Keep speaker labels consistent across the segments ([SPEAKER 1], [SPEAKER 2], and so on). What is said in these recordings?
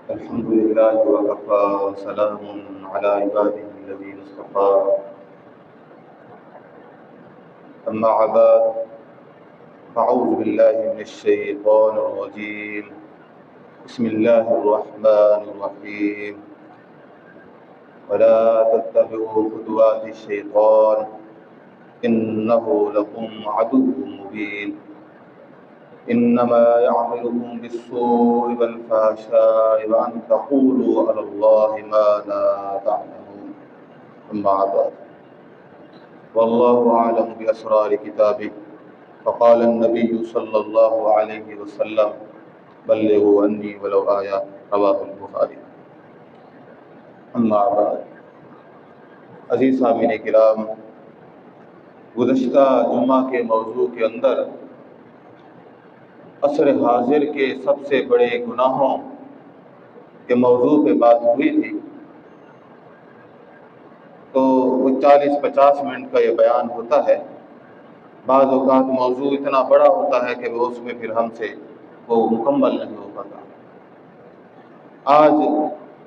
[SPEAKER 1] الحمد لله وكفى وسلام على عباده الذين اصطفى أما بعد فأعوذ بالله من الشيطان الرجيم بسم الله الرحمن الرحيم ولا تتبعوا خطوات الشيطان إنه لكم عدو مبين إنما يعملكم بالسوء والفحشاء وأن تقولوا على الله ما لا تعلمون أما بعد والله أعلم بأسرار كتابه فقال النبي صلى الله عليه وسلم بلغوا عني ولو آية رواه البخاری. اما بعد عزیز سامعین کرام، گزشتہ جمعہ کے موضوع کے اندر عصر حاضر کے سب سے بڑے گناہوں کے موضوع پہ بات ہوئی تھی، تو وہ 40-50 منٹ کا یہ بیان ہوتا ہے. بعض اوقات موضوع اتنا بڑا ہوتا ہے کہ وہ اس میں پھر ہم سے وہ مکمل نہیں ہو پاتا. آج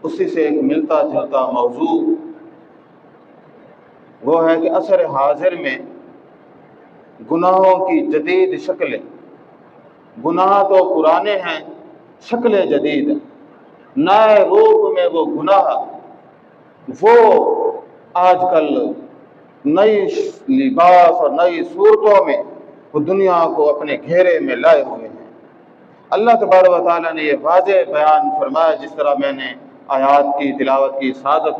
[SPEAKER 1] اسی سے ایک ملتا جلتا موضوع وہ ہے کہ عصر حاضر میں گناہوں کی جدید شکلیں. گناہ تو پرانے ہیں، شکلیں جدید ہیں. نئے روپ میں وہ گناہ وہ آج کل نئی لباس اور نئی صورتوں میں وہ دنیا کو اپنے گھیرے میں لائے ہوئے ہیں. اللہ تبارک و تعالیٰ نے یہ واضح بیان فرمایا، جس طرح میں نے آیات کی تلاوت کی سعادت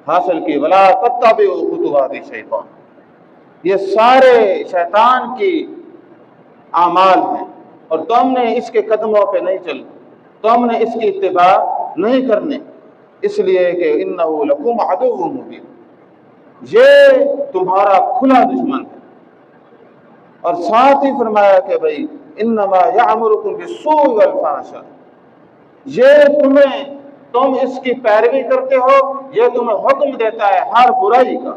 [SPEAKER 1] حاصل کی. ولا تتبعوا خطوات الشیطان، یہ سارے شیطان کی اعمال ہیں اور تم نے اس کے قدموں پہ نہیں چلنا، تم نے اس کی اتباع نہیں کرنے، اس لیے کہ انہ لکم عدو مبین، یہ تمہارا کھلا دشمن ہے. اور ساتھ ہی فرمایا کہ بھئی انما یامرکم بالسوء والفحشاء، یہ تم اس کی پیروی کرتے ہو، یہ تمہیں حکم دیتا ہے ہر برائی کا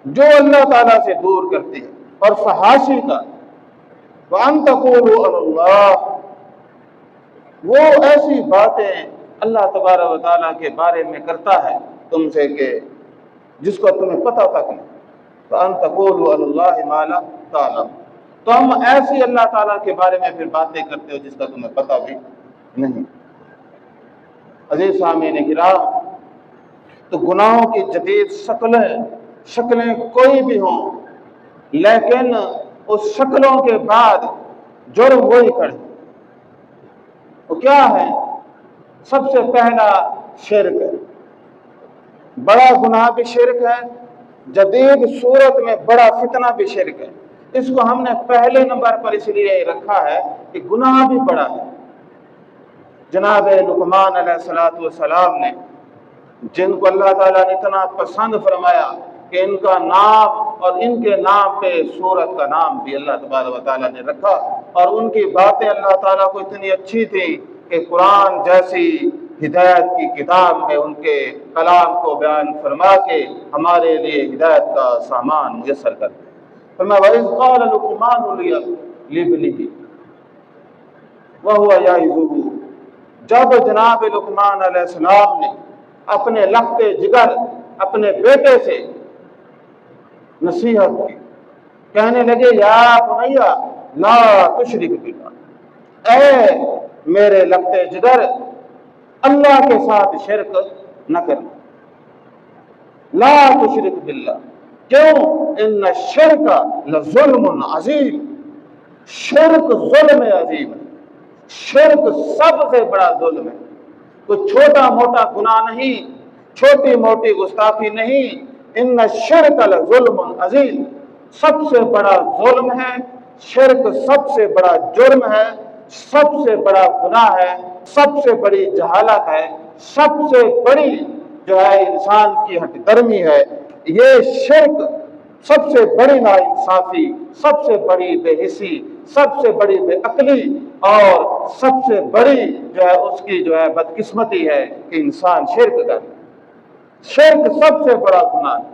[SPEAKER 1] جو اللہ تعالیٰ سے دور کرتی ہے، اور فحاشی کا. وَأَن تَقُولُوا عَلَى اللَّهِ، وہ ایسی باتیں اللہ تبارک و تعالیٰ کے بارے میں کرتا ہے تم سے کہ جس کو تمہیں پتہ تک نہیں. وَأَن تَقُولُوا عَلَى اللَّهِ مَا لَا تَعْلَمُونَ، تم ایسی اللہ تعالیٰ کے بارے میں پھر باتیں کرتے ہو جس کا تمہیں پتہ بھی نہیں. عزیز سامعین کرام، تو گناہوں کی جدید شکلیں کوئی بھی ہوں، لیکن اس شکلوں کے بعد جرم وہی کھڑے. وہ کیا ہے؟ سب سے پہلا شرک ہے. بڑا گناہ بھی شرک ہے، جدید صورت میں بڑا فتنہ بھی شرک ہے. اس کو ہم نے پہلے نمبر پر اس لیے رکھا ہے کہ گناہ بھی بڑا ہے. جناب لقمان علیہ السلام نے، جن کو اللہ تعالیٰ نے اتنا پسند فرمایا کہ ان کا نام اور ان کے نام پہ سورت کا نام بھی اللہ تبارک و تعالیٰ نے رکھا، اور ان کی باتیں اللہ تعالیٰ کو اتنی اچھی تھی کہ قرآن جیسی ہدایت کی کتاب میں ان کے کلام کو بیان فرما کے ہمارے لیے ہدایت کا سامان میسر کر دیا. فرمایا وَإِذْ قَالَ لُقْمَانُ لِابْنِهِ وَهُوَ يَعِظُهُ، جب جناب لقمان علیہ السلام نے اپنے لخت جگر اپنے بیٹے سے نصیحت کی، کہنے لگے یا بنیا لا تشرک باللہ، اے میرے لخت جگر اللہ کے ساتھ شرک نہ کرنا. لا تشرک باللہ، کیوں؟ ان الشرک لظلم عظیم، شرک ظلم عظیم ہے. شرک سب سے بڑا ظلم ہے. کوئی چھوٹا موٹا گناہ نہیں، چھوٹی موٹی گستاخی نہیں. ان الشرک لظلم عظیم، سب سے بڑا ظلم ہے. شرک سب سے بڑا جرم ہے، سب سے بڑا گناہ ہے، سب سے بڑی جہالت ہے، سب سے بڑی جو ہے انسان کی ہٹ درمی ہے. یہ شرک سب سے بڑی ناانصافی، سب سے بڑی بے حسی، سب سے بڑی بے عقلی، اور سب سے بڑی جو ہے اس کی جو ہے بدقسمتی ہے کہ انسان شرک کرے. شرک سب سے بڑا گناہ ہے،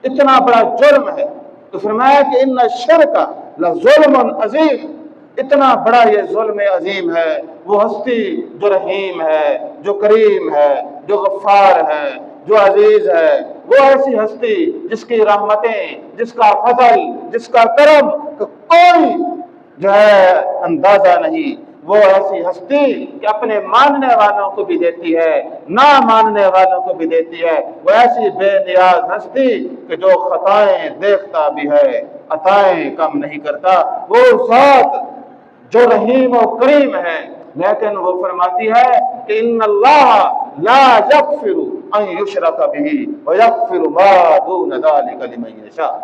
[SPEAKER 1] اتنا بڑا جرم ہے. تو فرمایا کہ ان الشرک لظلم عظیم، اتنا بڑا یہ ظلم عظیم ہے وہ ہستی جو رحیم ہے، جو کریم ہے، جو غفار ہے، جو عزیز ہے، وہ ایسی ہستی جس کی رحمتیں، جس کا فضل، جس کا کرم کوئی جو ہے اندازہ نہیں، وہ ایسی ہستی کہ اپنے ماننے والوں کو بھی دیتی ہے، نہ ماننے والوں کو بھی دیتی ہے، وہ ایسی بے نیاز ہستی کہ جو خطائیں دیکھتا بھی ہے عطائیں کم نہیں کرتا، وہ ذات جو رحیم و کریم ہے، لیکن وہ فرماتی ہے کہ ان اللہ لا یغفر ان یشرک بہ ویغفر ما دون ذلک لمن یشاء۔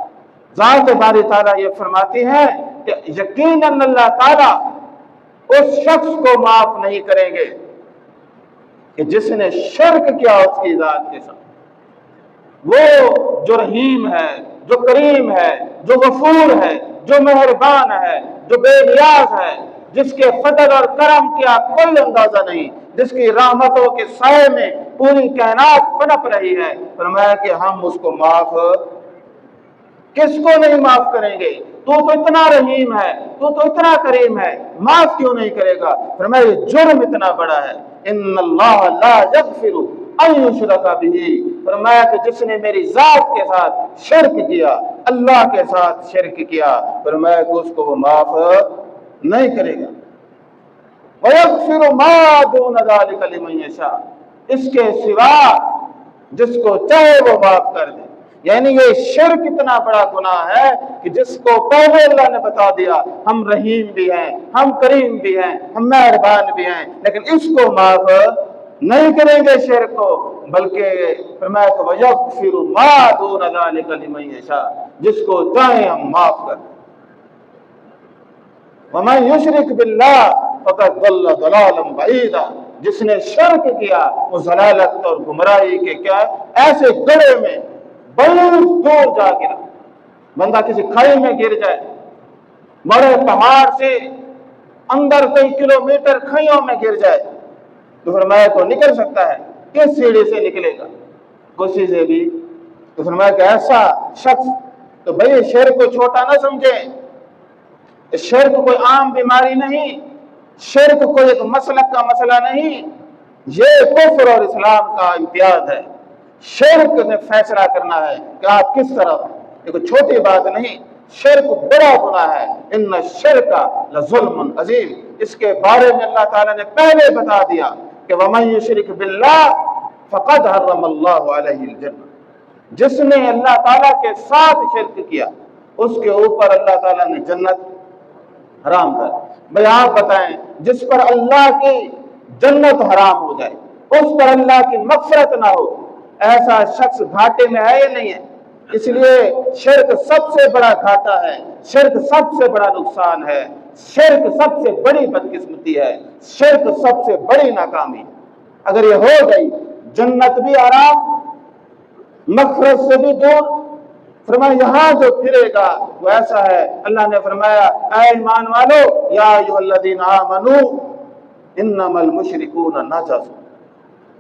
[SPEAKER 1] ذات باری تعالیٰ یہ فرماتی ہے کہ یقیناً اللہ تعالیٰ اس شخص کو معاف نہیں کریں گے کہ جس نے شرک کیا اس کی ذات کے ساتھ۔ وہ جو رحیم ہے، جو کریم ہے، جو غفور ہے، جو مہربان ہے، جو بے نیاز ہے، جس کے فضل اور کرم کا کوئی اندازہ نہیں، جس کی رحمتوں کے سائے میں پوری کائنات پنپ رہی ہے، فرمایا کہ ہم اس کو معاف کس کو نہیں معاف کریں گے؟ تو اتنا رحیم ہے، تو اتنا کریم ہے، معاف کیوں نہیں کرے گا؟ فرمایا یہ جرم اتنا بڑا ہے، ان اللہ لا یغفر ان یشرک بہ، فرمایا کہ جس نے میری ذات کے ساتھ شرک کیا، اللہ کے ساتھ شرک کیا، فرمایا کہ اس کو وہ معاف نہیں کرے گا۔ وَيَغْفِرُ مَا دُونَ ذَلِكَ لِمَن يَشَاءُ، اس کے سوا جس کو چاہے وہ معاف کر دے۔ یعنی یہ شرک اتنا بڑا گناہ ہے کہ جس کو پہلے اللہ نے بتا دیا ہم رحیم بھی ہیں، ہم کریم بھی ہیں، ہم مہربان بھی ہیں، لیکن اس کو معاف نہیں کریں گے شرک کو، بلکہ فرمایا کہ وَيَغْفِرُ مَا دُونَ ذَلِكَ لِمَن يَشَاءُ، جس کو چاہے ہم معاف کر دیں۔ وَمَن يُشْرِكْ بِاللَّهِ فَقَدْ ضَلَّ ضَلَالًا بَعِيدًا، جس نے شرک کیا وہ ضلالت اور گمراہی کے کیا ایسے گڑھے میں بہت دور جا گرا۔ بندہ کسی کھائی میں گر جائے، بڑے پہاڑ سے اندر کئی کلومیٹر کھائیوں میں گر جائے تو فرمایا تو نکل سکتا ہے، کس سیڑھی سے نکلے گا؟ کسی سے بھی۔ تو فرمایا کہ ایسا شخص تو بھئی شرک کو چھوٹا نہ سمجھے، شرک کوئی عام بیماری نہیں، شرک کوئی ایک مسلک کا مسئلہ نہیں، یہ کفر اور اسلام کا امتیاز ہے۔ شرک نے فیصلہ کرنا ہے کہ آپ کس طرف ہیں، یہ کوئی چھوٹی بات نہیں، شرک بڑا گناہ ہے، ان الشرک لظلم عظیم، اس کے بارے میں اللہ تعالیٰ نے پہلے بتا دیا کہ وَمَن يُشْرِكْ بِاللَّهِ فَقَدْ حَرَّمَ اللَّهُ عَلَيْهِ الْجَنَّةَ، جس نے اللہ تعالیٰ کے ساتھ شرک کیا اس کے اوپر اللہ تعالیٰ نے جنت حرام کر۔ بھئی آپ بتائیں جس پر اللہ کی جنت حرام ہو جائے، اس پر اللہ کی مغفرت نہ ہو، ایسا شخص گھاٹے میں ہے یا نہیں ہے؟ اس لیے شرک سب سے بڑا گھاٹا ہے، شرک سب سے بڑا نقصان ہے، شرک سب سے بڑی بدقسمتی ہے، شرک سب سے بڑی ناکامی۔ اگر یہ ہو گئی جنت بھی حرام، مغفرت سے بھی دور، فرمایا یہاں جو پھرے گا وہ ایسا ہے۔ اللہ نے فرمایا اے ایمان والو یا ایھا الذین آمنوا انما المشرکون نجس،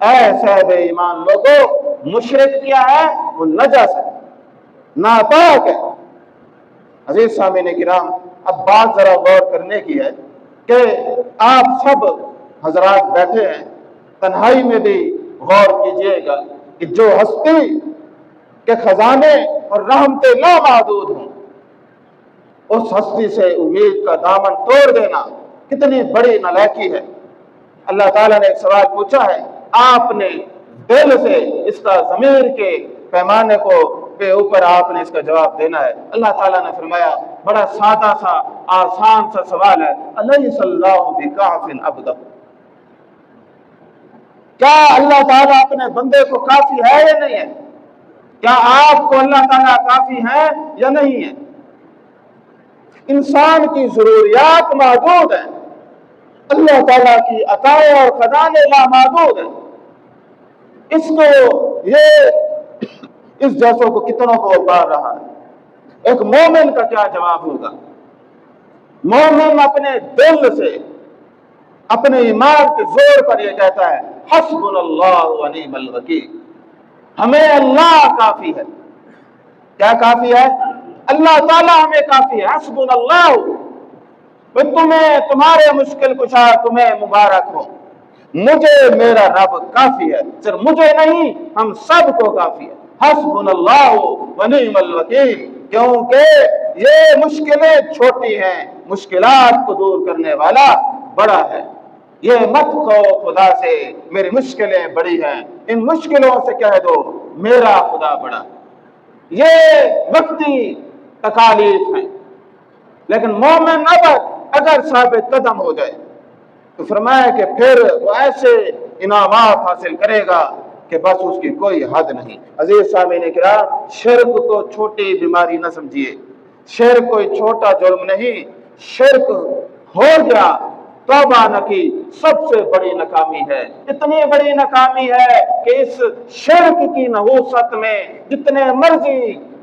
[SPEAKER 1] اے صاحب ایمان لوگو، مشرک کیا ہے؟ وہ نجس ہے، ناپاک ہے۔ عزیز سامعین کرام، اب بات ذرا غور کرنے کی ہے کہ آپ سب حضرات بیٹھے ہیں، تنہائی میں بھی غور کیجئے گا کہ جو ہستی کے خزانے اور رحمتیں لامحدود ہوں، اس ہستی سے امید کا دامن توڑ دینا کتنی بڑی نالائکی ہے۔ اللہ تعالیٰ نے ایک سوال پوچھا ہے، آپ نے دل سے اس کا ضمیر کے پیمانے کو کے اوپر آپ نے اس کا جواب دینا ہے۔ اللہ تعالیٰ نے فرمایا بڑا سادہ سا آسان سا سوال ہے، الیس اللہ بکاف عبدہ، کیا اللہ تعالیٰ اپنے بندے کو کافی ہے یا نہیں ہے؟ کیا آپ کو اللہ تعالیٰ کافی ہے یا نہیں ہے؟ انسان کی ضروریات محدود ہیں، اللہ تعالیٰ کی عطائیں اور خزانے لامحدود ہیں۔ اس کو یہ اس جیسوں کو کتنوں کو ابھار رہا ہے۔ ایک مومن کا کیا جواب ہوگا؟ مومن اپنے دل سے اپنے ایمان کے زور پر یہ کہتا ہے حسبنا اللہ ونعم الوکیل، ہمیں اللہ کافی ہے۔ کیا کافی ہے؟ اللہ تعالیٰ ہمیں کافی ہے، حسبنا اللہ، تمہیں تمہارے مشکل کشا تمہیں مبارک ہو، مجھے میرا رب کافی ہے، صرف مجھے نہیں ہم سب کو کافی ہے، حسبنا اللہ و نعم الوکیل، کیونکہ یہ مشکلیں چھوٹی ہیں، مشکلات کو دور کرنے والا بڑا ہے۔ یہ مت کہو خدا سے میری مشکلیں بڑی ہیں، ان مشکلوں سے کہہ دو میرا خدا بڑا۔ یہ وقتی تکالیف ہیں، لیکن مومن اگر ثابت قدم ہو جائے تو فرمایا کہ پھر وہ ایسے انعامات حاصل کرے گا کہ بس اس کی کوئی حد نہیں۔ عزیز سامعین کرام، شرک کو چھوٹی بیماری نہ سمجھیے، شرک کوئی چھوٹا جرم نہیں، شرک ہو گیا توبہ نہ کی سب سے بڑی ناکامی ہے، اتنی بڑی ناکامی ہے کہ اس شرک کی نحوست میں جتنے مرضی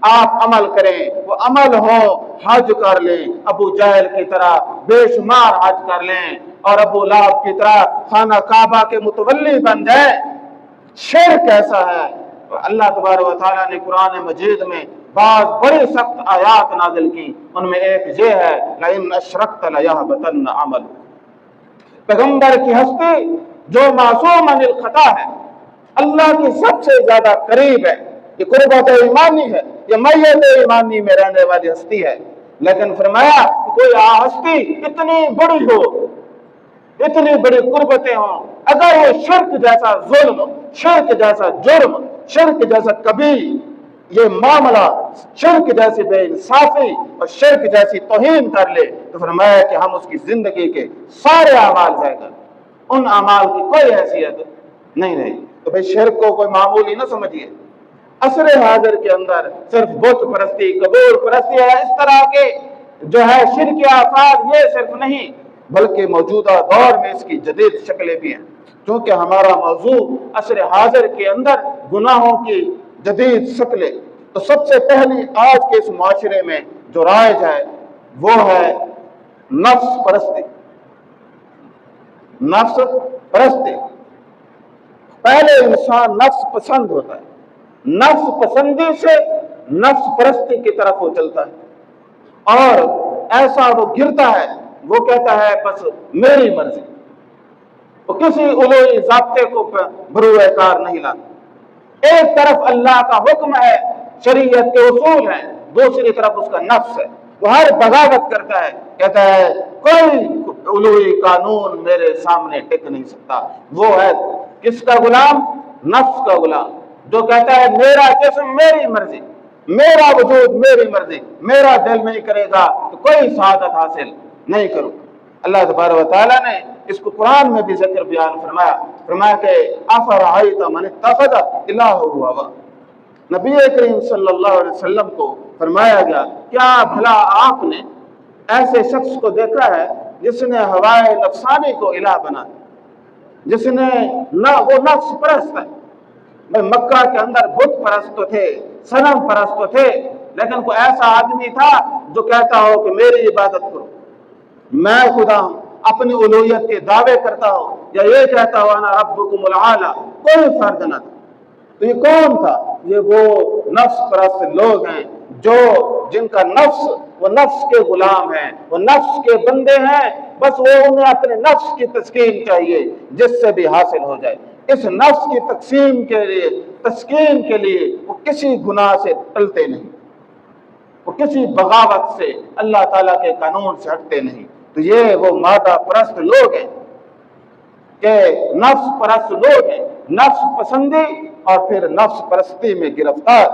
[SPEAKER 1] آپ عمل کریں وہ عمل ہو، حج کر لیں ابو جہل کی طرح بے شمار حج کر لیں اور ابو لہب کی طرح خانہ کعبہ کے متولی بن جائیں، شرک ایسا ہے۔ اللہ تبارک و تعالیٰ نے قرآن مجید میں بعض بڑی سخت آیات نازل کی، ان میں ایک یہ ہے لئن اشرکت لیحبطن عملک۔ پیغمبر کی ہستی جو معصوم عن الخطا ہے، اللہ کی سب سے زیادہ قریب ہے، یہ قربت ایمانی ہے، یہ میت ایمانی میں رہنے والی ہستی ہے، لیکن فرمایا کہ کوئی ہستی اتنی بڑی ہو، اتنی بڑی قربتیں ہوں، اگر وہ شرک جیسا ظلم، شرک جیسا جرم، شرک جیسا کبیر یہ معاملہ، شرک جیسی بے انصافی اور شرک جیسی توہین کر لے تو فرمایا کہ ہم اس کی زندگی کے سارے اعمال ضائع کر دیں، ان اعمال کی کوئی حیثیت نہیں رہی۔ تو بھئی شرک کو کوئی معمولی نہ سمجھیے، عصر حاضر کے اندر صرف بت پرستی، قبور پرستی ہے، اس طرح کے جو ہے شرک آفات یہ صرف نہیں، بلکہ موجودہ دور میں اس کی جدید شکلیں بھی ہیں۔ کیونکہ ہمارا موضوع عصر حاضر کے اندر گناہوں کی جدید شکلیں، تو سب سے پہلی آج کے اس معاشرے میں جو رائج ہے وہ ہے نفس پرستی۔ نفس پرستی، پہلے انسان نفس پسند ہوتا ہے، نفس پسندی سے نفس پرستی کی طرف وہ چلتا ہے، اور ایسا وہ گرتا ہے، وہ کہتا ہے بس میری مرضی، وہ کسی الوہی ضابطے کو بروئے کار نہیں لاتا۔ ایک طرف اللہ کا حکم ہے، شریعت کے اصول ہیں، دوسری طرف اس کا نفس ہے، وہ ہر بغاوت کرتا ہے، کہتا ہے کوئی الوہی قانون میرے سامنے ٹک نہیں سکتا۔ وہ ہے کس کا غلام؟ نفس کا غلام، جو کہتا ہے میرا جسم میری مرضی، میرا وجود میری مرضی، میرا دل نہیں کرے گا تو کوئی سعادت حاصل نہیں کروں۔ اللہ تبارک و تعالیٰ نے اس کو قرآن میں بھی ذکر بیان فرمایا کہ افرأیت من اتخذ الہہ ہوا۔ نبی کریم صلی اللہ علیہ وسلم کو فرمایا گیا کیا بھلا آپ نے ایسے شخص کو دیکھا ہے جس نے ہوائے نفسانی کو الہ بنا دیا، جس نے وہ نفس پرست ہے۔ مکہ کے اندر بت پرست تو تھے، صنم پرست تو تھے، لیکن کوئی ایسا آدمی تھا جو کہتا ہو کہ میری عبادت کرو، میں خدا ہوں، اپنی الوہیت کے دعوے کرتا ہو، یا یہ کہتا ہو انا ربکم الاعلی، کوئی فرق نہ تھا۔ تو یہ کون تھا؟ یہ وہ نفس پرست لوگ ہیں جو جن کا نفس، وہ نفس کے غلام ہیں، وہ نفس کے بندے ہیں، بس وہ انہیں اپنے نفس کی تسکین چاہیے جس سے بھی حاصل ہو جائے۔ اس نفس کی تقسیم کے لیے، تسکین کے لیے وہ کسی گناہ سے ٹلتے نہیں، وہ کسی بغاوت سے، اللہ تعالیٰ کے قانون سے ہٹتے نہیں۔ تو یہ وہ مادہ پرست لوگ ہیں کہ نفس پرست لوگ ہیں، نفس پسندی اور پھر نفس پرستی میں گرفتار۔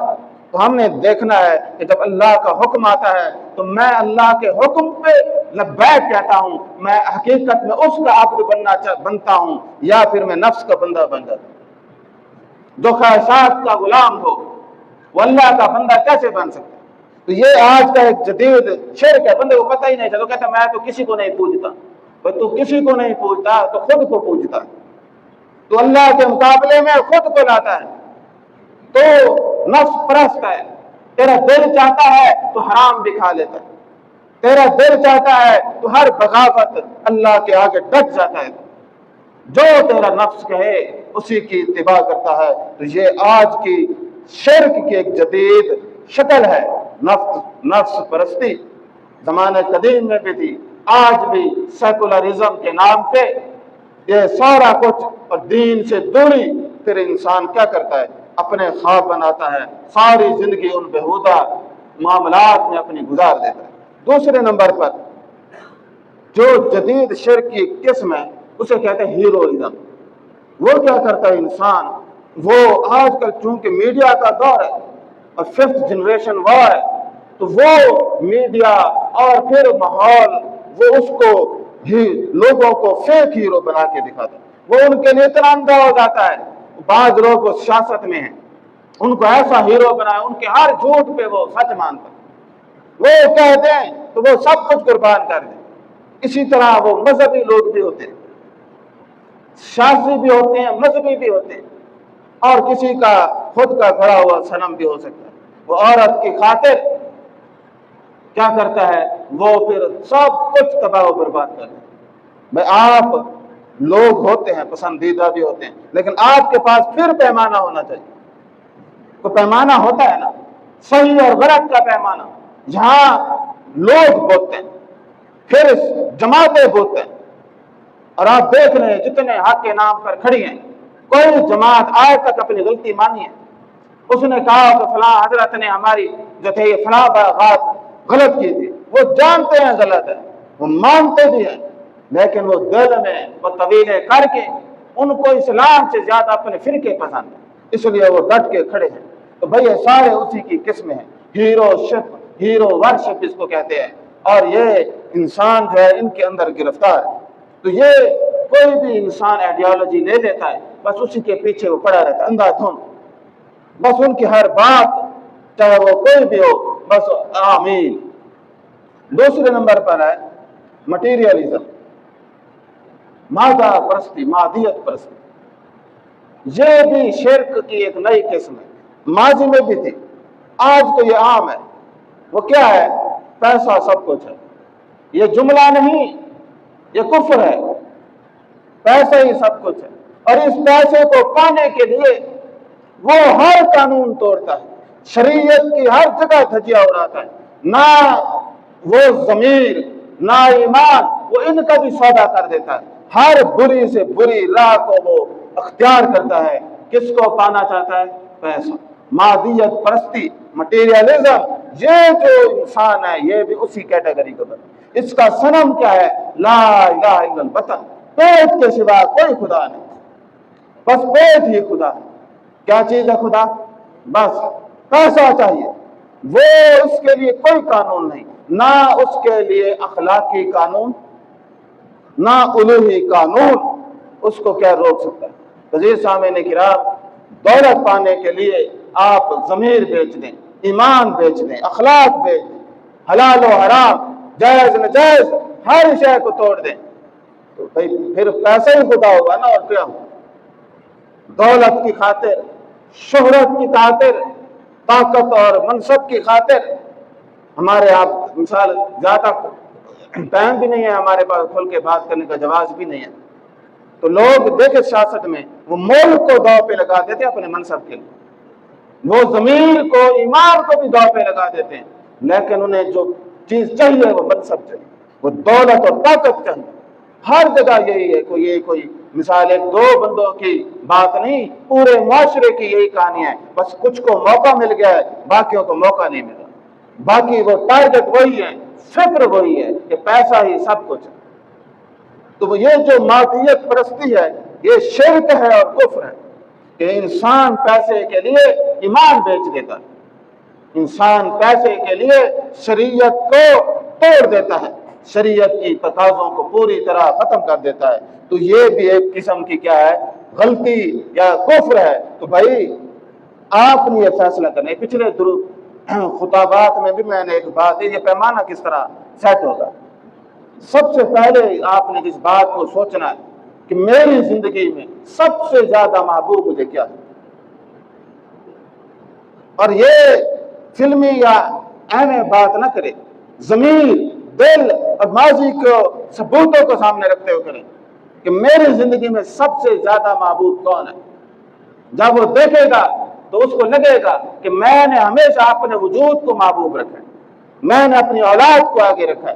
[SPEAKER 1] تو ہم نے دیکھنا ہے کہ جب اللہ کا حکم آتا ہے تو میں اللہ کے حکم پہ لبیک کہتا ہوں، میں حقیقت میں اس کا عبد بنتا ہوں، یا پھر میں نفس کا بندہ بن جاتا ہوں۔ جو خواہشات کا غلام ہو وہ اللہ کا بندہ کیسے بن سکتا ہے؟ تو یہ آج کا ایک جدید شرک ہے، بندے کو پتہ ہی نہیں چلتا، کہتا میں تو کسی کو نہیں پوجتا۔ تو کسی کو نہیں پوجتا تو خود کو پوجتا، تو اللہ کے مقابلے میں خود کو لاتا ہے، تو نفس پرست ہے۔ تیرا دل چاہتا ہے تو حرام بھی کھا لیتا ہے، تیرا دل چاہتا ہے تو ہر بغاوت اللہ کے آگے ڈٹ جاتا ہے، جو تیرا نفس کہے اسی کی اتباع کرتا ہے۔ تو یہ آج کی شرک کی ایک جدید شکل ہے، نفس پرستی۔ زمانہ قدیم میں بھی تھی، آج بھی سیکولرزم کے نام پہ یہ سارا کچھ اور دین سے دوری، پھر انسان کیا کرتا ہے؟ اپنے خواب بناتا ہے، ساری زندگی ان بےہودہ معاملات میں اپنی گزار دیتا ہے۔ دوسرے نمبر پر جو جدید شرک کی قسم ہے اسے کہتے ہیں ہیروئزم۔ وہ کیا کرتا ہے انسان؟ وہ آج کل چونکہ میڈیا کا دور ہے اور 5th جنریشن وار ہے، تو وہ میڈیا اور پھر ماحول وہ اس کو ہی لوگوں کو فیک ہیرو بنا کے دکھاتا ہے۔ وہ ان کے لیے اتنا اندھا ہو جاتا ہے، بعض لوگ وہ سیاست میں ہیں، ان کو ایسا ہیرو بنایا، ان کے ہر جھوٹ پہ وہ سچ مانتا ہے، وہ کہہ دیں تو وہ سب کچھ قربان کر دیں۔ اسی طرح وہ مذہبی لوگ بھی ہوتے ہیں، سیاسی بھی ہوتے ہیں، مذہبی بھی ہوتے ہیں، اور کسی کا خود کا کھڑا ہوا صنم بھی ہو سکتا ہے۔ وہ عورت کی خاطر کیا کرتا ہے؟ وہ پھر سب کچھ تباہ و برباد کر دیتا ہے۔ بھائی آپ لوگ ہوتے ہیں، پسندیدہ بھی ہوتے ہیں، لیکن آپ کے پاس پھر پیمانہ ہونا چاہیے۔ تو پیمانہ ہوتا ہے نا، صحیح اور غلط کا پیمانہ، جہاں لوگ بولتے ہیں پھر جماعتیں بولتے ہیں، اور آپ دیکھ رہے ہیں جتنے حق کے نام پر کھڑی ہیں، کوئی جماعت آج تک اپنی غلطی مانی ہے؟ اس نے کہا کہ فلاں حضرت نے ہماری جو تھے یہ فلاں بات غلط کی تھی، وہ جانتے ہیں غلط ہے، وہ مانتے بھی ہیں، لیکن وہ دل میں وہ طویلیں کر کے ان کو اسلام سے زیادہ اپنے فرقے پسند ہیں، اس لیے وہ ڈٹ کے کھڑے ہیں۔ تو بھئی یہ سارے اسی کی قسمیں ہیں، ہیرو شپ، ہیرو ورشپ اس کو کہتے ہیں، اور یہ انسان جو ہے ان کے اندر گرفتار ہے۔ تو یہ کوئی بھی انسان آئیڈیالوجی لے لیتا ہے، بس اسی کے پیچھے وہ پڑا رہتا ہے اندھا دھند، بس ان کی ہر بات چاہے وہ کوئی بھی ہو بس آمین۔ دوسرے نمبر پر ہے مٹیریلزم، مادہ پرستی، مادیت پرستی۔ یہ بھی شرک کی ایک نئی قسم ہے، ماضی میں بھی تھی، آج تو یہ عام ہے۔ وہ کیا ہے؟ پیسہ سب کچھ ہے، یہ جملہ نہیں، یہ کفر ہے، پیسہ ہی سب کچھ ہے، اور اس پیسے کو پانے کے لیے وہ ہر قانون توڑتا ہے، شریعت کی ہر جگہ دھجیاں اڑاتا ہے، نہ وہ ضمیر نہ ایمان، وہ ان کا بھی سودا کر دیتا ہے، ہر بری سے بری راہ کو وہ اختیار کرتا ہے۔ کس کو پانا چاہتا ہے؟ پیسہ، مادیت پرستی، مٹیریلزم۔ یہ جو انسان ہے یہ بھی اسی کیٹیگری کو بنا، اس کا صنم کیا ہے؟ لا الہ الا الوطن، پیٹ کے سوا کوئی خدا نہیں، بس پیٹ ہی خدا ہے۔ کیا چیز ہے خدا؟ بس پیسہ چاہیے، وہ اس کے لیے کوئی قانون نہیں، نہ اس کے لیے اخلاقی قانون نہ الوہی قانون اس کو کیا روک سکتا ہے۔ عزیز سامعین کرام، دولت پانے کے لیے آپ ضمیر بیچ دیں، ایمان بیچ دیں، اخلاق بیچ دیں، حلال و حرام، جائز ناجائز ہر شے کو توڑ دیں، تو پھر پیسہ ہی خدا ہوگا نا، اور کیا ہوگا؟ دولت کی خاطر، شہرت کی خاطر، طاقت اور منصب کی خاطر، ہمارے آپ مثال زیادہ ٹائم بھی نہیں ہے ہمارے پاس کھل کے بات کرنے کا، جواز بھی نہیں ہے، تو لوگ دیکھے سیاست میں وہ ملک کو داؤ پہ لگا دیتے ہیں اپنے منصب کے لیے، وہ ضمیر کو، ایمان کو بھی داؤ پہ لگا دیتے ہیں، لیکن انہیں جو چیز چاہیے وہ منصب چاہیے، وہ دولت اور طاقت چاہیے۔ ہر جگہ یہی ہے، کوئی مثال ایک دو بندوں کی بات نہیں، پورے معاشرے کی یہی کہانی ہے، بس کچھ کو موقع مل گیا ہے، باقیوں کو موقع نہیں ملا، باقی وہ ٹارگٹ وہی ہے، فکر وہی ہے کہ پیسہ ہی سب کچھ ہے۔ تو یہ جو مادیت پرستی ہے یہ شرک ہے اور کفر ہے، کہ انسان پیسے کے لیے ایمان بیچ دیتا ہے، انسان پیسے کے لیے شریعت کو توڑ دیتا ہے، شریعت کی تقاضوں کو پوری طرح ختم کر دیتا ہے، تو یہ بھی ایک قسم کی کیا ہے؟ غلطی یا کفر ہے۔ تو بھائی آپ نے یہ فیصلہ کرنا ہے، پچھلے خطابات میں بھی میں نے ایک بات ہے، یہ پیمانہ کس طرح سیٹ ہوگا؟ سب سے پہلے آپ نے اس بات کو سوچنا ہے کہ میری زندگی میں سب سے زیادہ محبوب مجھے کیا ہے، اور یہ فلمی یا اہم بات نہ کرے، ضمیر، دل اور ماضی کو ثبوتوں کو سامنے رکھتے ہوئے کریں کہ میری زندگی میں سب سے زیادہ محبوب کون ہے۔ جب وہ دیکھے گا تو اس کو لگے گا کہ میں نے ہمیشہ اپنے وجود کو محبوب رکھا ہے، میں نے اپنی اولاد کو آگے رکھا ہے،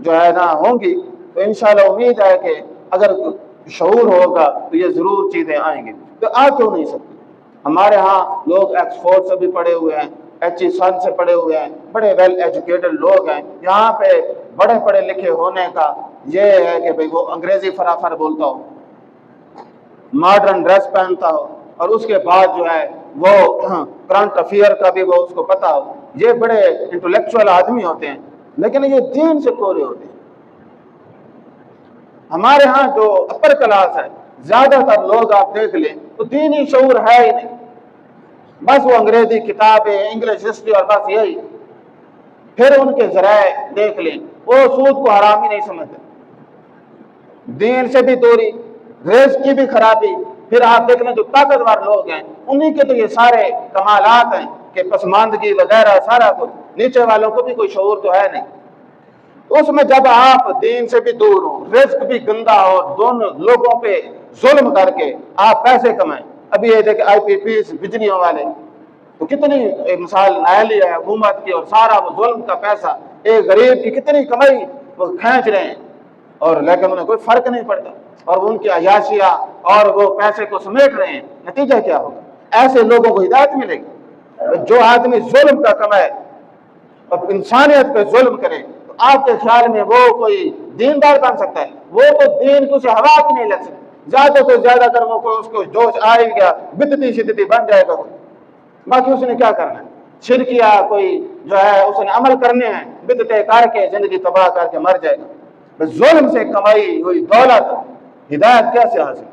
[SPEAKER 1] جو ہے نا ہوں گی، تو انشاءاللہ امید ہے کہ اگر شعور ہوگا تو یہ ضرور چیزیں آئیں گی۔ تو آ کیوں نہیں سکتی؟ ہمارے ہاں لوگ ایکسفورڈ سے بھی پڑھے ہوئے ہیں، HE سے پڑھے ہوئے ہیں، بڑے ویل ایجوکیٹڈ لوگ ہیں، یہاں پہ بڑے پڑھے لکھے ہونے کا یہ ہے کہ بھئی وہ انگریزی فرافر بولتا ہو، ماڈرن ڈریس پہنتا ہو، اور اس کے بعد جو ہے وہ کرنٹ افیئر کا بھی وہ اس کو پتا ہو، یہ بڑے انٹلیکچوئل آدمی ہوتے ہیں، لیکن یہ دین سے کورے ہوتے ہیں۔ ہمارے ہاں جو اپر کلاس ہے، زیادہ تر لوگ آپ دیکھ لیں تو دینی شعور ہے ہی نہیں، بس وہ انگریزی کتابیں، انگلش ہسٹری اور بس یہی۔ پھر ان کے ذرائع دیکھ لیں، وہ سود کو حرام ہی نہیں سمجھتے، دین سے بھی دوری، رزق کی بھی خرابی۔ پھر آپ دیکھ لیں جو طاقتور لوگ ہیں انہی کے تو یہ سارے کمالات ہیں کہ پسماندگی وغیرہ سارا کچھ، نیچے والوں کو بھی کوئی شعور تو ہے نہیں۔ اس میں جب آپ دین سے بھی دور ہوں، رزق بھی گندا ہو، دونوں لوگوں پہ ظلم کر کے آپ پیسے کمائیں۔ ابھی یہ دیکھیں IPPs بجلیوں والے تو کتنی مثال نائلی ہے حکومت کی، اور سارا وہ ظلم کا پیسہ ایک غریب کی کتنی کمائی وہ کھینچ رہے ہیں، اور لیکن انہیں کوئی فرق نہیں پڑتا، اور ان کی عیاشیاں اور وہ پیسے کو سمیٹ رہے ہیں۔ نتیجہ کیا ہوگا؟ ایسے لوگوں کو ہدایت ملے گی؟ جو آدمی ظلم کا کمائے اور انسانیت پہ ظلم کرے، تو آپ کے خیال میں وہ کوئی دیندار بن سکتا ہے؟ وہ تو دین کو سے ہوا بھی نہیں لگ سکتا، زیادہ تو زیادہ کر وہ کوئی اس کو جوش آئے گا، بدتی شدتی بن جائے گا، باقی اس نے کیا کرنا ہے؟ شرکیہ کوئی جو ہے اس نے عمل کرنے ہیں، بدتے کر کے زندگی تباہ کر کے مر جائے گا۔ بس ظلم سے کمائی ہوئی دولت ہدایت کیسے حاصل؟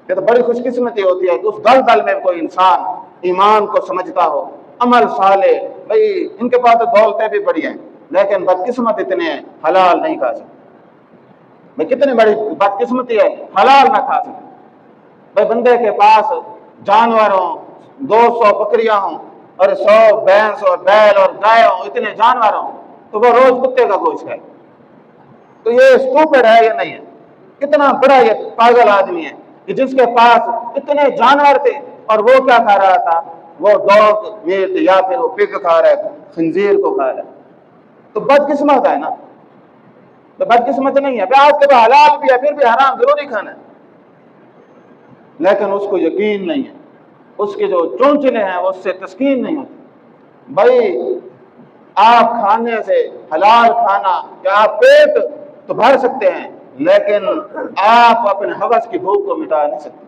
[SPEAKER 1] یہ تو بڑی خوش قسمتی ہوتی ہے کہ اس دل میں کوئی انسان ایمان کو سمجھتا ہو، عمل صالح۔ بھئی ان کے پاس تو دولتیں بھی بڑی ہیں، لیکن بدقسمت اتنے ہیں حلال نہیں کھا سکتے۔ بھئی کتنی بڑی بدقسمتی ہے، حلال نہ کھا سکتے۔ بھئی بندے کے پاس جانور ہوں، 200 بکریاں ہوں، اور 100 بھینس اور بیل اور گائے ہوں، اتنے جانور ہوں، تو وہ روز کتے کا گوشت کھائے، تو یہ اسٹوپڈ ہے یا نہیں ہے؟ کتنا بڑا یہ پاگل آدمی ہے کہ جس کے پاس اتنے جانور تھے اور وہ کیا کھا رہا تھا؟ وہ ڈاگ میٹ یا پھر وہ پگ کھا رہا ہے، خنزیر کو کھا رہا ہے۔ تو بدقسمت ہے نا؟ تو بدقسمت نہیں ہے، آپ کے پاس حلال بھی ہے پھر بھی حرام ضروری کھانا ہے، لیکن اس کو یقین نہیں ہے، اس کے جو چونچلے ہیں اس سے تسکین نہیں ہوتی۔ بھائی آپ کھانے سے حلال کھانا کہ آپ پیٹ تو بھر سکتے ہیں، لیکن آپ اپنے ہوس کی بھوک کو مٹا نہیں سکتے۔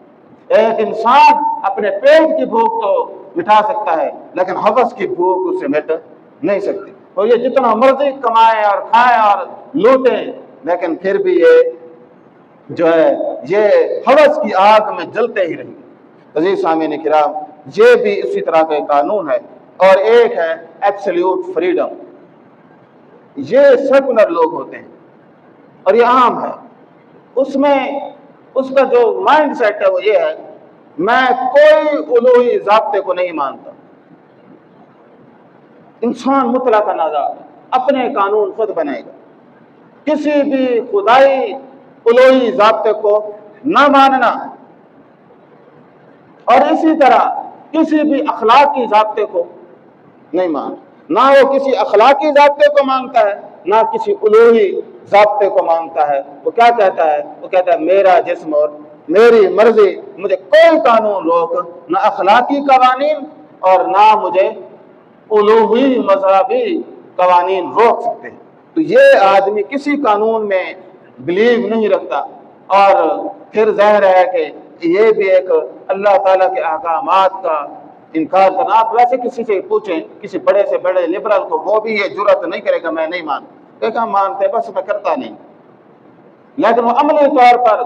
[SPEAKER 1] ایک انسان اپنے پیٹ کی بھوک تو مٹا سکتا ہے، لیکن ہوس کی بھوک اس سے مٹ نہیں سکتی۔ اور یہ جتنا مرضی کمائیں اور کھائیں اور لوٹیں، لیکن پھر بھی یہ جو ہے یہ ہوس کی آگ میں جلتے ہی رہیں گے۔ عزیز سامعین کرام، یہ بھی اسی طرح کا قانون ہے۔ اور ایک ہے ایبسلیوٹ فریڈم، یہ سیکولر لوگ ہوتے ہیں اور یہ عام ہے، اس میں اس کا جو مائنڈ سیٹ ہے وہ یہ ہے، میں کوئی الوہی ضابطے کو نہیں مانتا، انسان مطلق آزاد اپنے قانون خود بنائے گا، کسی بھی خدائی الوہی ضابطے کو نہ ماننا، اور اسی طرح کسی بھی اخلاقی ضابطے کو نہیں ماننا، نہ وہ کسی اخلاقی ضابطے کو مانتا ہے نہ کسی الوہی ضابطے کو مانتا ہے۔ وہ کیا کہتا ہے؟ وہ کہتا ہے میرا جسم اور میری مرضی، مجھے کوئی قانون روک، نہ اخلاقی قوانین اور نہ مجھے الوہی مذہبی قوانین روک سکتے ہیں۔ تو یہ آدمی کسی قانون میں بلیو نہیں رکھتا، اور پھر ظاہر ہے کہ یہ بھی ایک اللہ تعالیٰ کے احکامات کا انکار کرنا۔ آپ ویسے کسی سے پوچھیں، کسی بڑے سے بڑے لبرل کو، وہ بھی یہ جرات نہیں کرے گا میں نہیں مانتا، کہ ہم مانتے بس میں کرتا نہیں، لیکن وہ عملی طور پر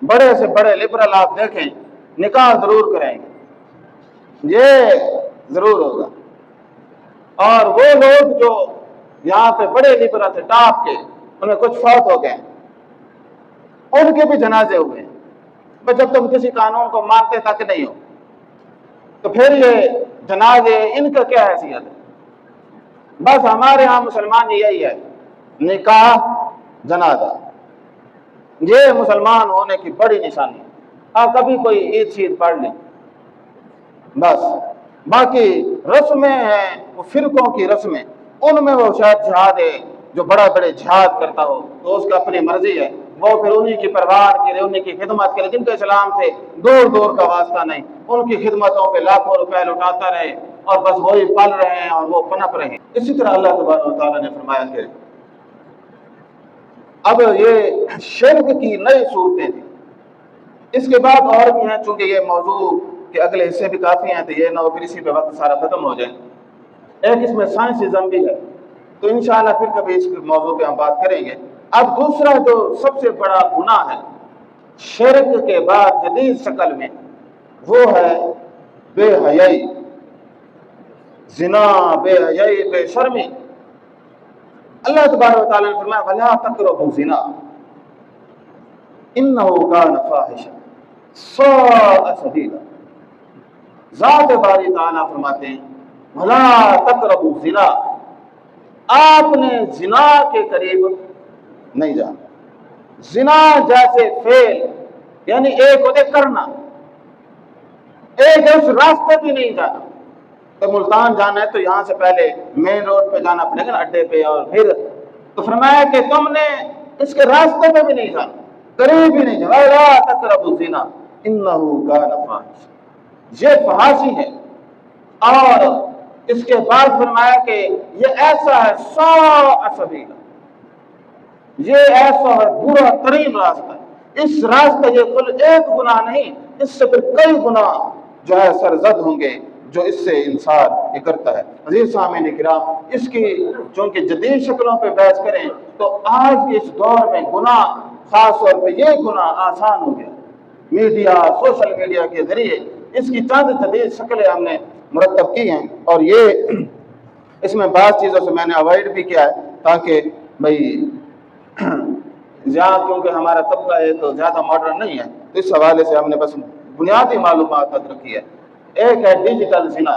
[SPEAKER 1] بڑے سے بڑے لبرل آپ دیکھیں نکاح ضرور کریں گے، یہ ضرور ہوگا۔ اور وہ لوگ جو یہاں پہ بڑے لبرل سے ٹاپ کے انہیں کچھ فوت ہو گئے، ان کے بھی جنازے ہوئے، بس جب تم کسی قانون کو مانتے تک نہیں ہو تو پھر یہ جنازے ان کا کیا حیثیت ہے؟ بس ہمارے ہاں مسلمان یہی ہے، نکاح جنازہ، یہ مسلمان ہونے کی بڑی نشانی ہے۔ آپ کبھی کوئی عید شید پڑھ لیں، بس باقی رسمیں ہیں وہ فرقوں کی رسمیں، ان میں وہ شاید جہاد ہے جو بڑا بڑے جہاد کرتا ہو تو اس کا اپنی مرضی ہے، وہ پھر انہی کی پرواہ کرے، انہی کی خدمت کرے جن کا اسلام سے دور دور کا واسطہ نہیں، ان کی خدمتوں پہ لاکھوں روپے لٹاتا رہے اور بس وہی پل رہے ہیں اور وہ پنپ رہے ہیں۔ اسی طرح اللہ تبارک و تعالیٰ نے فرمایا کہ اب یہ شرک کی نئی صورتیں تھیں، اس کے بعد اور بھی ہیں، چونکہ یہ موضوع کے اگلے حصے بھی کافی ہیں تو یہ نہ پھر اسی پہ وقت سارا ختم ہو جائے۔ ایک اس میں سائنسزم بھی ہے تو انشاءاللہ پھر کبھی اس موضوع پہ ہم بات کریں گے۔ اب دوسرا جو سب سے بڑا گناہ ہے شرک کے بعد جدید شکل میں، وہ ہے بے حیائی، زنا، بے حیائی، بے شرمی۔ اللہ تبارک و تعالیٰ نے فرمایا وَلَا تَقْرَبُوا الزِّنَا إِنَّهُ كَانَ فَاحِشًا سَاءَ سَبِيلًا۔ ذات باری تعالیٰ فرماتے ہیں وَلَا تَقْرَبُوا الزِّنَا، آپ نے زنا کے قریب نہیں جانا۔ زنا جیسے فعل یعنی ایک ہوتے کرنا، ایک اس راستے بھی نہیں جانا۔ تو ملتان جانا ہے تو یہاں سے پہلے مین روڈ پہ جانا پڑے گا نا، اڈے پہ، اور پھر تو فرمایا کہ تم نے اس کے راستے پہ بھی نہیں جانا، قریب بھی نہیں جانا۔ وَلَا تَقْرَبُوا الزِّنَا إِنَّهُ كَانَ فَاحِشًا، یہ فحاشی ہے۔ اور اس کے بعد فرمایا کہ یہ ایسا ہے ساء سبیلا، یہ ایسا ہے برا ترین راستہ ہے۔ اس راستے یہ کل ایک گناہ نہیں، اس سے پھر کئی گناہ جو ہے سرزد ہوں گے جو اس سے انسان یہ کرتا ہے۔ عزیز سامعین کرام، اس کی چونکہ جدید شکلوں پہ بحث کریں تو آج کے اس دور میں گناہ، خاص طور پہ یہ گناہ آسان ہو گیا۔ میڈیا، سوشل میڈیا کے ذریعے اس کی چند جدید شکلیں ہم نے مرتب کی ہیں، اور یہ اس میں بعض چیزوں سے میں نے اوائڈ بھی کیا ہے تاکہ بھائی یہاں کیونکہ ہمارا طبقہ ایک زیادہ ماڈرن نہیں ہے تو اس حوالے سے ہم نے بس بنیادی معلومات تک رکھی ہے۔ ایک ہے ڈیجیٹل زنا،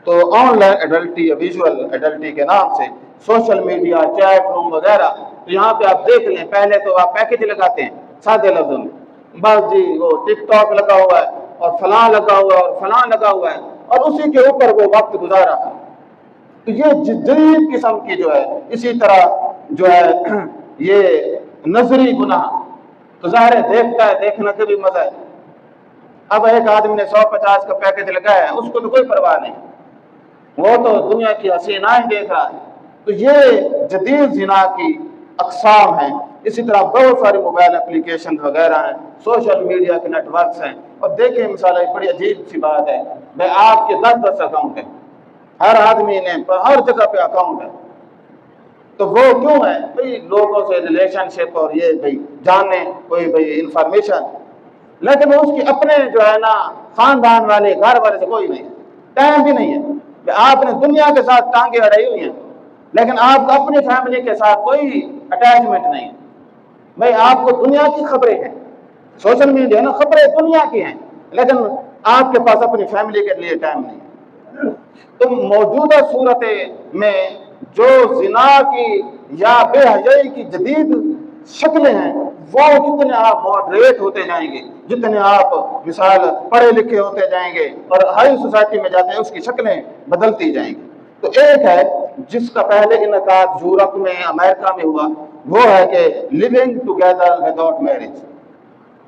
[SPEAKER 1] تو آن لائن ایڈلٹی یا ویژول ایڈلٹی کے نام سے سوشل میڈیا، چیٹ روم وغیرہ، تو یہاں پہ آپ دیکھ لیں، پہلے تو آپ پیکج لگاتے ہیں سادے لفظوں میں، بس جی وہ ٹک ٹاک لگا ہوا ہے اور فلاں لگا ہوا ہے اور فلاں لگا ہوا ہے اور اسی کے اوپر وہ وقت گزارا ہے۔ تو یہ جدید قسم کی جو ہے، اسی طرح جو ہے یہ نظری گناہ، تو ظاہر ہے دیکھتا ہے، دیکھنا کا بھی مزہ ہے۔ اب ایک آدمی نے 150 کا پیکج لگایا ہے، اس کو تو کوئی پرواہ نہیں، وہ تو دنیا کی حسینائیں دیکھ رہا ہے۔ تو یہ جدید زنا کی اقسام ہیں۔ اسی طرح بہت سارے موبائل اپلیکیشن وغیرہ ہیں، سوشل میڈیا کے نیٹ ورکس ہیں، اور دیکھیں مثال ایک بڑی عجیب سی بات ہے، بھائی آپ کے 10 اکاؤنٹ ہیں، ہر آدمی نے ہر جگہ پہ اکاؤنٹ ہے، تو وہ کیوں ہے؟ بھائی لوگوں سے ریلیشن شپ اور یہ بھائی جاننے کوئی بھائی انفارمیشن، لیکن اس کی اپنے جو ہے نا خاندان والے گھر والے سے کوئی نہیں ہے، ٹائم بھی نہیں ہے۔ آپ نے دنیا کے ساتھ ٹانگیں اڑائی ہوئی ہیں لیکن آپ کو اپنی فیملی کے ساتھ کوئی اٹیچمنٹ نہیں ہے۔ بھائی آپ کو دنیا کی خبریں ہیں، سوشل میڈیا نا خبریں دنیا کی ہیں، لیکن آپ کے پاس اپنی فیملی کے لیے ٹائم نہیں ہے۔ تو موجودہ صورت میں جو زنا کی یا بے حیائی کی جدید شکلیں ہیں، وہ جتنے آپ ماڈریٹ ہوتے جائیں گے، جتنے آپ مثال پڑھے لکھے ہوتے جائیں گے اور ہائی سوسائٹی میں جاتے ہیں، اس کی شکلیں بدلتی جائیں گی۔ تو ایک ہے جس کا پہلے انعقاد یورپ میں، امریکہ میں ہوا، وہ ہے کہ لیونگ ٹوگیدر وداؤٹ میرج،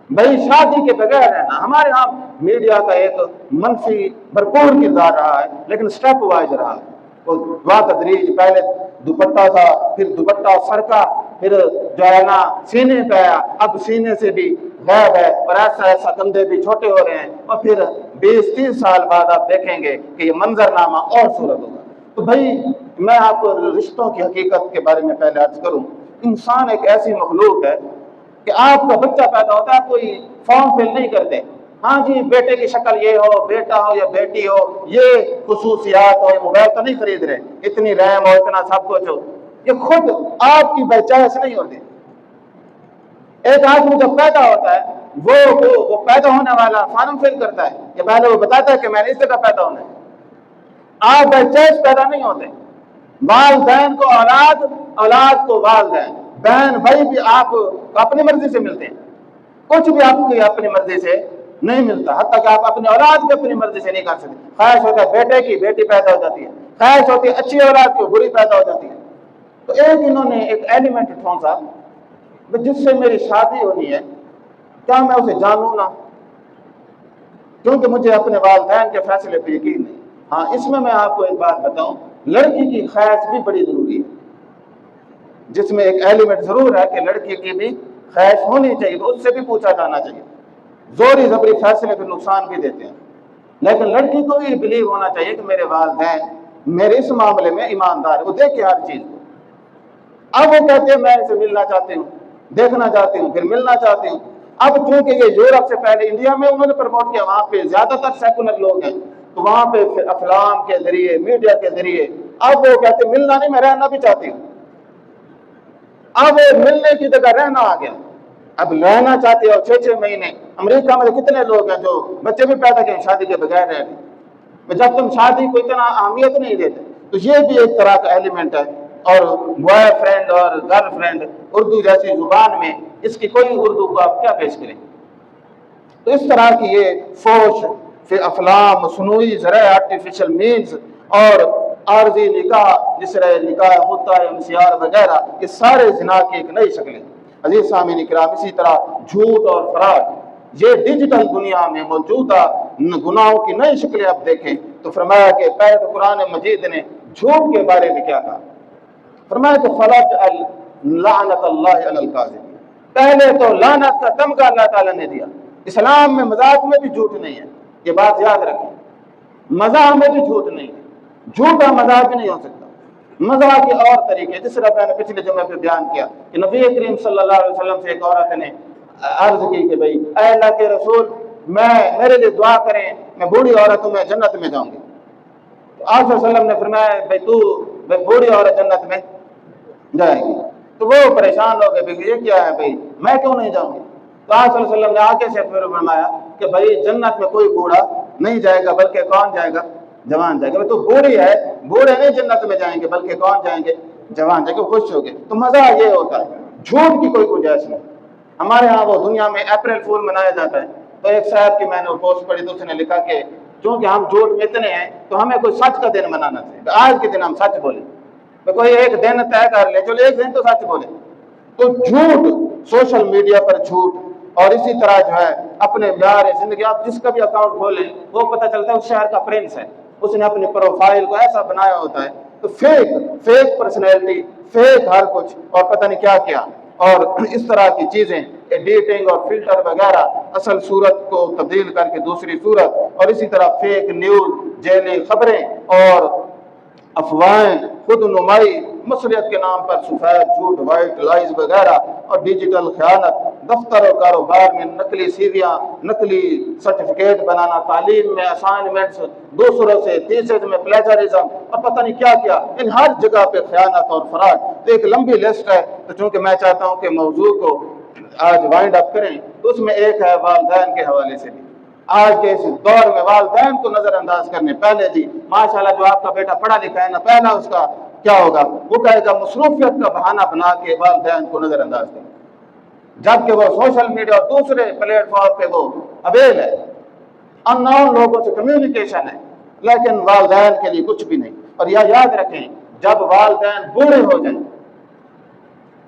[SPEAKER 1] بھائی شادی کے بغیر رہنا۔ ہمارے ہاں میڈیا کا ایک منفی بھرپور کردار رہا ہے، لیکن سٹیپ وائز رہا ہے، وہ تدریج، پہلے دوپٹہ تھا، پھر دوپٹہ سر کا، پھر جو ہے نا سینے پہ آیا، اب سینے سے بھی غائب ہے اور ایسا ایسا کندھے بھی چھوٹے ہو رہے ہیں، اور پھر 20-30 سال بعد آپ دیکھیں گے کہ یہ منظر نامہ اور صورت ہوگا۔ تو بھائی میں آپ کو رشتوں کی حقیقت کے بارے میں پہلے عرض کروں، انسان ایک ایسی مخلوق ہے کہ آپ کا بچہ پیدا ہوتا ہے، آپ کوئی فارم فل نہیں کرتے، ہاں جی بیٹے کی شکل یہ ہو، بیٹا ہو یا بیٹی ہو، یہ خصوصیات ہو، یہ موبائل تو نہیں خرید رہے، اتنی ریم ہو، اتنا سب کچھ ہو، یہ خود آپ کی بائی چوائس نہیں ہوتی۔ ایک آدمی جب پیدا ہوتا ہے وہ پیدا ہونے والا فارم فل کرتا ہے، یا پہلے وہ بتاتا ہے کہ میں نے اس جگہ پیدا ہونا ہے۔ آپ بائی چوائس پیدا نہیں ہوتے، والدین کو اولاد، اولاد کو والدین، بہن بھائی بھی آپ اپنی مرضی سے ملتے ہیں، کچھ بھی آپ کی اپنی مرضی سے نہیں ملتا، حتیٰ کہ آپ اپنی اولاد کو اپنی مرضی سے نہیں کر سکتے۔ خواہش ہوتا ہے بیٹے کی بیٹی پیدا ہو جاتی ہے، خواہش ہوتی ہے اچھی اولاد کی بری پیدا ہو جاتی ہے۔ تو ایک انہوں نے ایک ایلیمنٹ ٹھونسا جس سے میری شادی ہونی ہے، کیا میں اسے جانوں نہ؟ کیونکہ مجھے اپنے والدین کے فیصلے پہ یقین نہیں۔ ہاں، اس میں آپ کو ایک بات بتاؤں، لڑکی کی خواہش بھی بڑی ضروری ہے، جس میں ایک ایلیمنٹ ضرور ہے کہ لڑکی کی بھی خواہش ہونی چاہیے، تو اس سے بھی پوچھا جانا چاہیے۔ زوری زبری فیصلے پہ نقصان بھی دیتے ہیں، لیکن لڑکی کو بھی بلیو ہونا چاہیے کہ میرے والدین میرے اس معاملے میں ایماندار ہے، وہ دیکھے ہر چیز کو۔ اب وہ کہتے ہیں میں اسے ملنا چاہتی ہوں، دیکھنا چاہتی ہوں، پھر ملنا چاہتی ہوں۔ اب چونکہ یہ یورپ سے پہلے انڈیا میں انہوں نے پروموٹ کیا، وہاں پہ زیادہ تر سیکولر لوگ ہیں، تو وہاں پہ افلام کے ذریعے، میڈیا کے ذریعے اب وہ کہتے ہیں ملنا نہیں، میں رہنا بھی چاہتی ہوں۔ اب ملنے کی جگہ رہنا آ گیا، اب رہنا چاہتے ہو 6 مہینے۔ امریکہ میں کتنے لوگ ہیں جو بچے بھی پیدا کریں شادی کے بغیر رہ رہے، جب تم شادی کو اتنا اہمیت نہیں دیتے۔ تو یہ بھی ایک طرح کا ایلیمنٹ ہے۔ اور بوائے فرینڈ اور گرل فرینڈ، اردو جیسی زبان میں اس کی کوئی اردو کو آپ کیا پیش کریں؟ تو اس طرح کی یہ فوش پھر افلام، مصنوعی ذرائع، آرٹیفیشل مینز اور عارضی نکاح، جس طرح نکاح ہوتا ہے MCR وغیرہ، یہ سارے زنا کی ایک نئی شکلیں۔ عزیز سامعین اکرام، اسی طرح جھوٹ اور فراڈ، یہ ڈیجیٹل دنیا میں موجودہ گناہوں کی نئی شکلیں آپ دیکھیں تو فرمایا کہ پہلے قرآن مجید نے جھوٹ کے بارے میں کیا کہا؟ فرمایا کہ فَلَا لعنت اللہ علی الکاذبین، پہلے تو لعنت کا تمغہ اللہ تعالیٰ نے دیا۔ اسلام میں مذاق میں بھی جھوٹ نہیں ہے، یہ بات یاد رکھیں، مزاح میں بھی جھوٹ نہیں ہے، جھوٹا مذاق بھی نہیں ہو سکتا۔ مزاح کے اور طریقے، جس طرح میں نے پچھلے جمعے پہ بیان کیا کہ نبی کریم صلی اللہ علیہ وسلم سے ایک عورت نے عرض کی کہ بھئی اے اللہ کے رسول، میرے لیے دعا کریں، میں بوڑھی عورت ہوں، میں جنت میں جاؤں گی۔ تو آپ صلی اللہ علیہ وسلم نے فرمایا بھئی بوڑھی عورت جنت میں جائے گی۔ تو وہ پریشان ہو گئے، بھئی یہ کیا ہے، بھئی میں کیوں نہیں جاؤں گی؟ تو آپ صلی اللہ علیہ وسلم نے آگے سے پھر فرمایا کہ بھئی جنت میں کوئی بوڑھا نہیں جائے گا، بلکہ کون جائے گا؟ جوان جائے گا۔ تو بوڑھی ہے، بوڑھے نہیں جنت میں جائیں گے، بلکہ کون جائیں گے؟ جوان جائیں گے، خوش ہو گئے۔ تو مزہ یہ ہوتا ہے، جھوٹ کی کوئی گنجائش نہیں۔ ہمارے ہاں وہ دنیا میں اپریل فول منایا جاتا ہے، تو ایک صاحب کی میں نے پوسٹ پڑھی تو اس نے لکھا کہ چونکہ ہم جھوٹ میں اتنے ہیں تو ہمیں کوئی سچ کا دن منانا چاہیے، آج کے دن ہم سچ بولیں، کوئی ایک دن طے کر لے، چلو ایک دن تو سچ بولے۔ تو جھوٹ، سوشل میڈیا پر جھوٹ، اور اسی طرح جو ہے اپنے معیار زندگی، آپ جس کا بھی اکاؤنٹ کھولیں وہ پتہ چلتا ہے اس شہر کا پرنس ہے، اس نے اپنی پروفائل کو ایسا بنایا ہوتا ہے، تو فیک پرسنالٹی، فیک ہر کچھ، اور پتہ نہیں کیا کیا، اور اس طرح کی چیزیں، ایڈیٹنگ اور فلٹر وغیرہ، اصل صورت کو تبدیل کر کے دوسری صورت، اور اسی طرح فیک نیوز، جعلی خبریں اور افواہیں، خود نمائی، مصریت کے نام پر سفید جھوٹ، وائٹ لائز وغیرہ، اور ڈیجیٹل خیانت، دفتر و کاروبار میں نقلی سیویاں، نقلی سرٹیفکیٹ بنانا، تعلیم میں اسائنمنٹس دوسروں سے، تیسرے میں پلیجرزم، اور پتہ نہیں کیا کیا، ان ہر جگہ پہ خیانت اور فراڈ۔ تو ایک لمبی لسٹ ہے، تو چونکہ میں چاہتا ہوں کہ موضوع کو آج وائنڈ اپ کریں، تو اس میں ایک ہے والدین کے حوالے سے بھی۔ آج کے اس دور میں والدین کو نظر انداز کرنے، پہلے جی ماشاءاللہ جو آپ کا بیٹا پڑھا لکھا ہے نا، پہلا اس کا کیا ہوگا؟ وہ کہے گا مصروفیت کا بہانہ بنا کے والدین کو نظر انداز کریں، جبکہ وہ سوشل میڈیا اور دوسرے پلیٹ فارم پہ وہ اویل ہے، ان نون لوگوں سے کمیونیکیشن ہے، لیکن والدین کے لیے کچھ بھی نہیں۔ اور یہ یاد رکھیں، جب والدین بوڑھے ہو جائیں،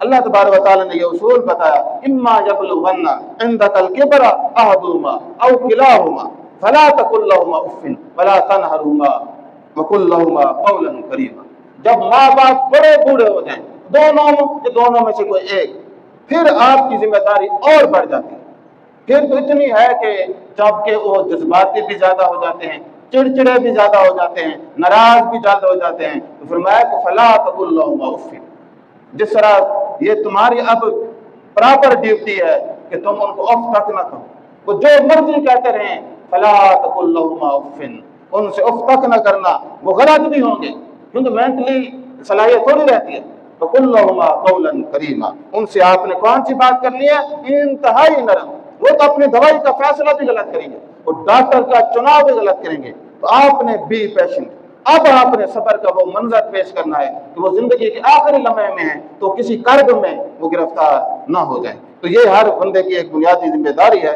[SPEAKER 1] اللہ تبارک و تعالیٰ نے یہ اصول بتایا، اما یبلغن عندک الکبر احدہما او کلاہما فلا تقل لہما اف ولا تنہرہما وقل لہما قولا کریما۔ جب ماں باپ بڑے بوڑھے ہو جائیں، دونوں میں سے کوئی ایک، پھر آپ کی ذمہ داری اور بڑھ جاتی ہے۔ پھر تو اتنی ہے کہ جب کہ وہ جذباتی بھی زیادہ ہو جاتے ہیں، چڑچڑے بھی زیادہ ہو جاتے ہیں، ناراض بھی زیادہ ہو جاتے ہیں، تو فرمایا کہ فلا تقل لہما اف، جس طرح یہ تمہاری اب پراپر ڈیوٹی ہے کہ تم ان کو اف تک نہ کہو، وہ جو مرضی کہتے رہیں، فلا تقل لہما اف، ان سے اف تک نہ کرنا، وہ غلط بھی ہوں گے کیونکہ مینٹلی صلاحیت تھوڑی رہتی ہے۔ وقل لہما قولا کریما، ان سے آپ نے کون سی بات کرنی ہے؟ انتہائی نرم۔ وہ تو اپنی دوائی کا فیصلہ بھی غلط کریں گے، وہ ڈاکٹر کا چناؤ بھی غلط کریں گے، تو آپ نے بی پیشنٹ، اب آپ نے صبر کا وہ منظر پیش کرنا ہے کہ وہ زندگی کے آخری لمحے میں ہیں تو کسی کرب میں وہ گرفتار نہ ہو جائیں۔ تو یہ ہر بندے کی ایک بنیادی ذمہ داری ہے